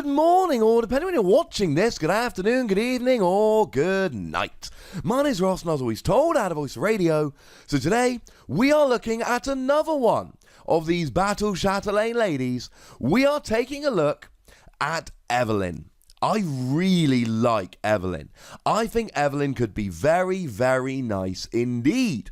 Good morning, or depending when you're watching this, good afternoon, good evening, or good night. My name's Ross, and I was always told out of Voice Radio. So today, we are looking at another one of these Battle Chatelaine ladies. We are taking a look at Evelyn. I really like Evelyn. I think Evelyn could be very, very nice indeed.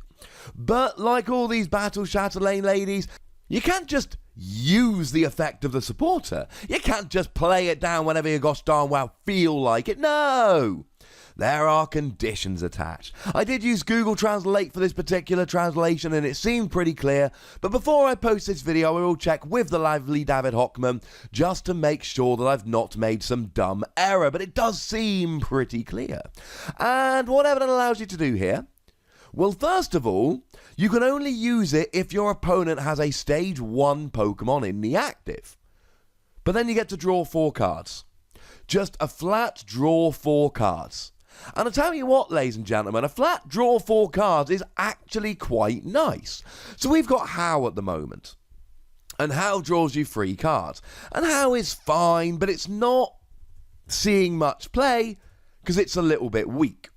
But like all these Battle Chatelaine ladies, you can't just use the effect of the supporter. You can't just play it down whenever you gosh darn well feel like it. No! There are conditions attached. I did use Google Translate for this particular translation and it seemed pretty clear, but before I post this video I will check with the lively David Hochmann just to make sure that I've not made some dumb error, but it does seem pretty clear. And what Evelyn allows you to do here, well, first of all, you can only use it if your opponent has a stage 1 Pokemon in the active. But then you get to draw 4 cards. Just a flat draw 4 cards. And I'll tell you what, ladies and gentlemen, a flat draw 4 cards is actually quite nice. So we've got How at the moment. And How draws you 3 cards. And How is fine, but it's not seeing much play because it's a little bit weak.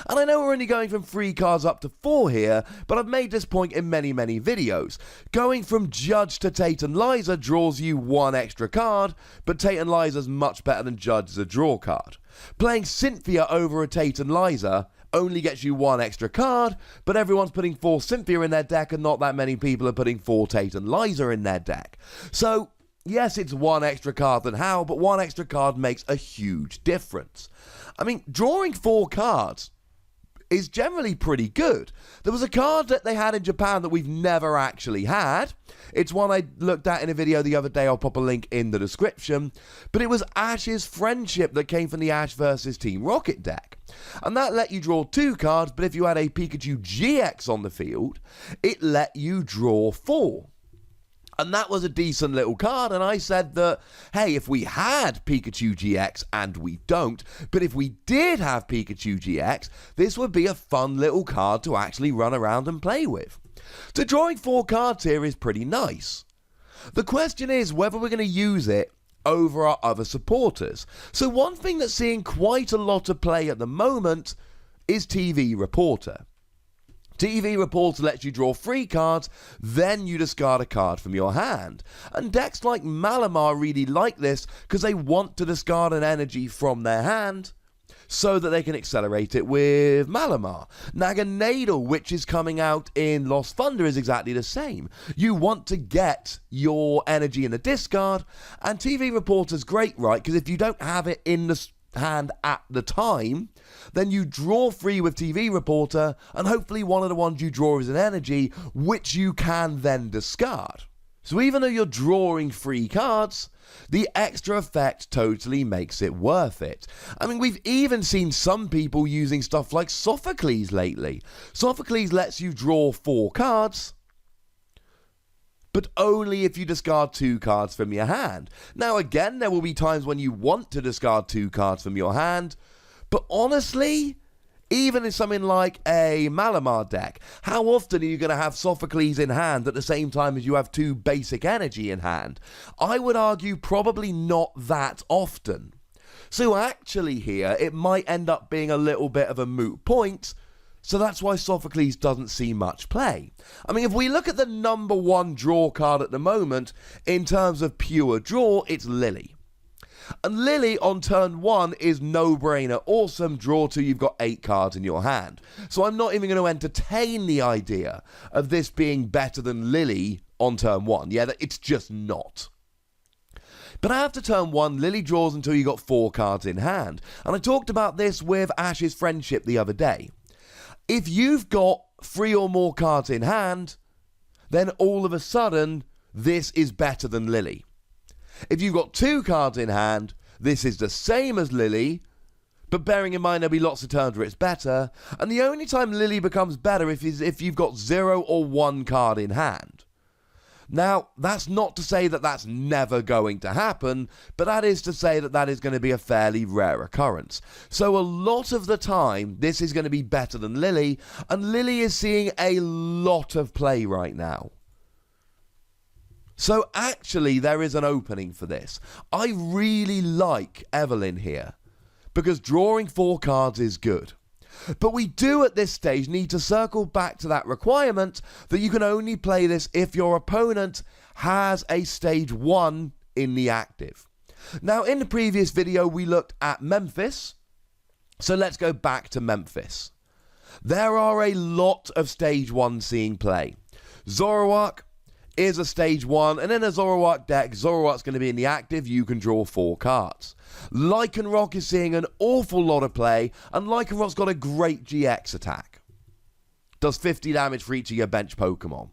And I know we're only going from 3 cards up to 4 here, but I've made this point in many, many videos. Going from Judge to Tate and Liza draws you 1 extra card, but Tate and Liza's much better than Judge as a draw card. Playing Cynthia over a Tate and Liza only gets you 1 extra card, but everyone's putting 4 Cynthia in their deck and not that many people are putting 4 Tate and Liza in their deck. So, yes, it's 1 extra card than How, but 1 extra card makes a huge difference. I mean, drawing 4 cards is generally pretty good. There was a card that they had in Japan that we've never actually had. It's one I looked at in a video the other day. I'll pop a link in the description. But it was Ash's Friendship that came from the Ash vs Team Rocket deck. And that let you draw 2 cards, but if you had a Pikachu GX on the field, it let you draw 4. And that was a decent little card, and I said that, hey, if we had Pikachu GX, and we don't, but if we did have Pikachu GX, this would be a fun little card to actually run around and play with. So drawing 4 cards here is pretty nice. The question is whether we're going to use it over our other supporters. So one thing that's seeing quite a lot of play at the moment is TV Reporter. TV Reporter lets you draw 3 cards, then you discard a card from your hand. And decks like Malamar really like this because they want to discard an energy from their hand so that they can accelerate it with Malamar. Naganadel, which is coming out in Lost Thunder, is exactly the same. You want to get your energy in the discard, and TV Reporter's great, right? Because if you don't have it in the hand at the time, then you draw 3 with TV Reporter, and hopefully one of the ones you draw is an energy, which you can then discard. So even though you're drawing 3 cards, the extra effect totally makes it worth it. I mean, we've even seen some people using stuff like Sophocles lately. Sophocles lets you draw 4 cards, but only if you discard 2 cards from your hand. Now again, there will be times when you want to discard 2 cards from your hand, but honestly, even in something like a Malamar deck, how often are you going to have Sophocles in hand at the same time as you have 2 basic energy in hand? I would argue probably not that often. So actually here, it might end up being a little bit of a moot point. So that's why Sophocles doesn't see much play. I mean, if we look at the number 1 draw card at the moment, in terms of pure draw, it's Lily. And Lily on turn 1 is no-brainer. Awesome, draw 2, you've got 8 cards in your hand. So I'm not even going to entertain the idea of this being better than Lily on turn 1. Yeah, it's just not. But after turn 1, Lily draws until you got 4 cards in hand. And I talked about this with Ash's Friendship the other day. If you've got 3 or more cards in hand, then all of a sudden, this is better than Lily. If you've got 2 cards in hand, this is the same as Lily, but bearing in mind there'll be lots of turns where it's better, and the only time Lily becomes better is if you've got 0 or 1 card in hand. Now, that's not to say that that's never going to happen, but that is to say that that is going to be a fairly rare occurrence. So a lot of the time, this is going to be better than Lily, and Lily is seeing a lot of play right now. So actually there is an opening for this. I really like Evelyn here, because drawing 4 cards is good. But we do at this stage need to circle back to that requirement that you can only play this if your opponent has a stage 1 in the active. Now, in the previous video we looked at Memphis, so let's go back to Memphis. There are a lot of stage 1 seeing play. Zoroark is a stage 1, and in a Zoroark deck, Zoroark's going to be in the active, you can draw 4 cards. Lycanroc is seeing an awful lot of play, and Lycanroc's got a great GX attack. Does 50 damage for each of your bench Pokemon.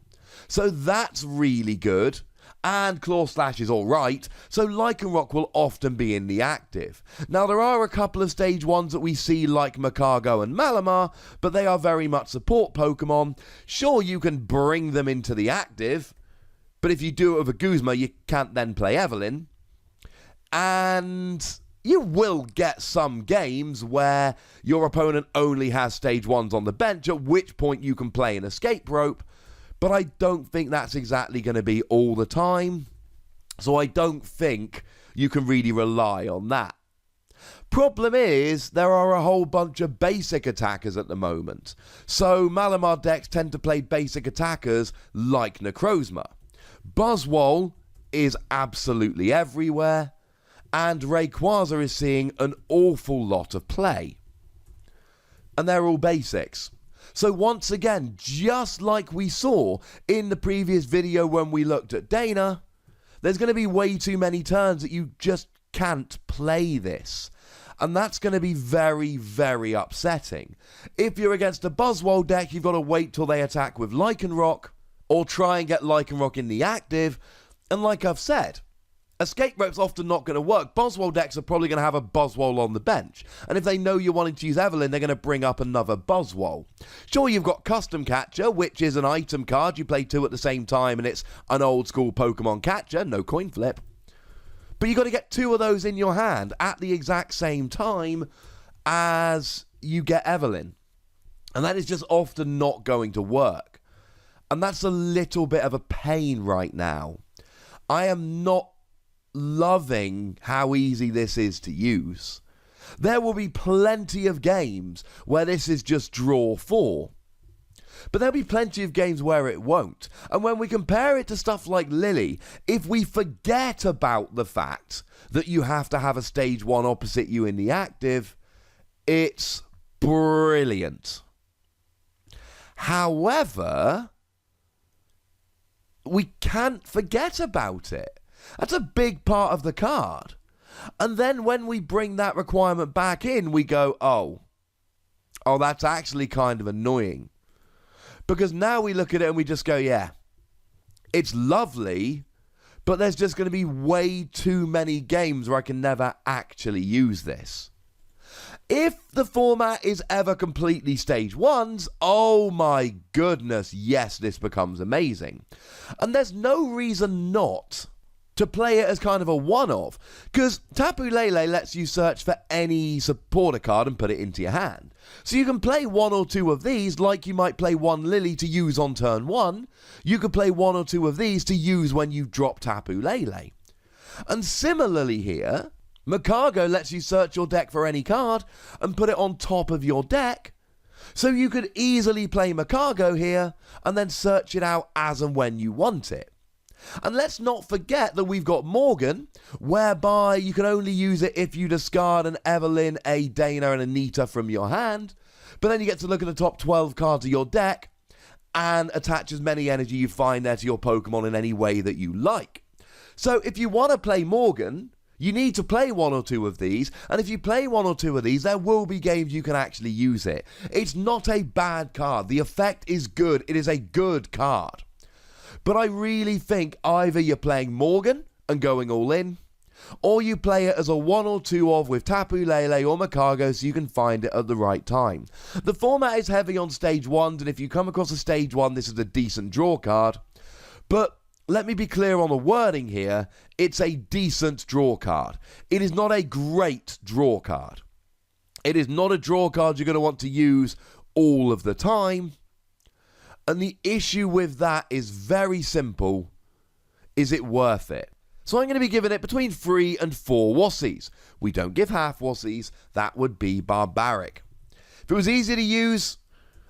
So that's really good, and Claw Slash is alright, so Lycanroc will often be in the active. Now there are a couple of stage 1s that we see like Magcargo and Malamar, but they are very much support Pokemon. Sure, you can bring them into the active, but if you do it with a Guzma, you can't then play Evelyn. And you will get some games where your opponent only has stage 1s on the bench, at which point you can play an escape rope. But I don't think that's exactly going to be all the time. So I don't think you can really rely on that. Problem is, there are a whole bunch of basic attackers at the moment. So Malamar decks tend to play basic attackers like Necrozma. Buzzwole is absolutely everywhere, and Rayquaza is seeing an awful lot of play. And they're all basics. So once again, just like we saw in the previous video when we looked at Dana, there's going to be way too many turns that you just can't play this. And that's going to be very, very upsetting. If you're against a Buzzwole deck, you've got to wait till they attack with Lycanroc, or try and get Lycanroc in the active. And like I've said, escape rope's often not going to work. Buzzwole decks are probably going to have a Buzzwole on the bench. And if they know you're wanting to use Evelyn, they're going to bring up another Buzzwole. Sure, you've got Custom Catcher, which is an item card. You play 2 at the same time, and it's an old school Pokemon catcher. No coin flip. But you've got to get 2 of those in your hand at the exact same time as you get Evelyn. And that is just often not going to work. And that's a little bit of a pain right now. I am not loving how easy this is to use. There will be plenty of games where this is just draw 4. But there'll be plenty of games where it won't. And when we compare it to stuff like Lily, if we forget about the fact that you have to have a stage 1 opposite you in the active, it's brilliant. However, we can't forget about it. That's a big part of the card. And then when we bring that requirement back in, we go, oh, that's actually kind of annoying. Because now we look at it and we just go, yeah, it's lovely, but there's just going to be way too many games where I can never actually use this. If the format is ever completely stage 1s, oh my goodness, yes, this becomes amazing. And there's no reason not to play it as kind of a one-off, because Tapu Lele lets you search for any supporter card and put it into your hand. So you can play 1 or 2 of these like you might play 1 Lily to use on turn 1. You could play 1 or 2 of these to use when you drop Tapu Lele. And similarly here, Magcargo lets you search your deck for any card and put it on top of your deck. So you could easily play Magcargo here and then search it out as and when you want it. And let's not forget that we've got Morgan, whereby you can only use it if you discard an Evelyn, a Dana, and a Nita from your hand. But then you get to look at the top 12 cards of your deck and attach as many energy you find there to your Pokemon in any way that you like. So if you want to play Morgan, you need to play 1 or 2 of these, and if you play 1 or 2 of these, there will be games you can actually use it. It's not a bad card. The effect is good. It is a good card. But I really think either you're playing Morgan and going all in, or you play it as a 1 or 2 of with Tapu Lele or Magcargo so you can find it at the right time. The format is heavy on stage 1s, and if you come across a stage 1, this is a decent draw card. But let me be clear on the wording here. It's a decent draw card. It is not a great draw card. It is not a draw card you're going to want to use all of the time. And the issue with that is very simple. is it worth it? So I'm going to be giving it between 3 and 4 Wassies. We don't give half Wassies, that would be barbaric. If it was easy to use,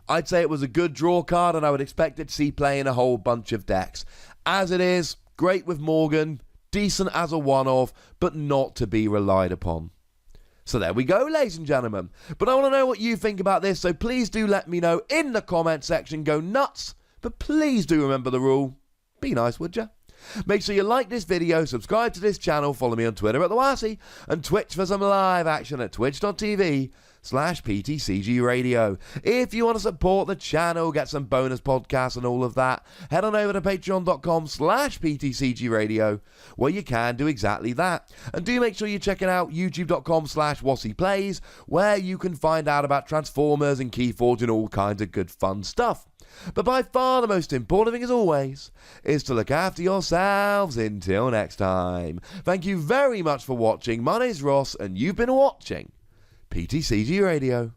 I'd say it was a good draw card and I would expect it to see play in a whole bunch of decks. As it is, great with Morgan, decent as a one-off, but not to be relied upon. So there we go, ladies and gentlemen. But I want to know what you think about this, so please do let me know in the comment section. Go nuts, but please do remember the rule. Be nice, would ya? Make sure you like this video, subscribe to this channel, follow me on Twitter at the Wassie, and Twitch for some live action at twitch.tv/PTCGRadio. If you want to support the channel, get some bonus podcasts and all of that, head on over to patreon.com/PTCGRadio, where you can do exactly that. And do make sure you're checking out youtube.com/WassiePlays, where you can find out about Transformers and Keyforge and all kinds of good fun stuff. But by far the most important thing, as always, is to look after yourselves until next time. Thank you very much for watching. My name's Ross, and you've been watching PTCG Radio.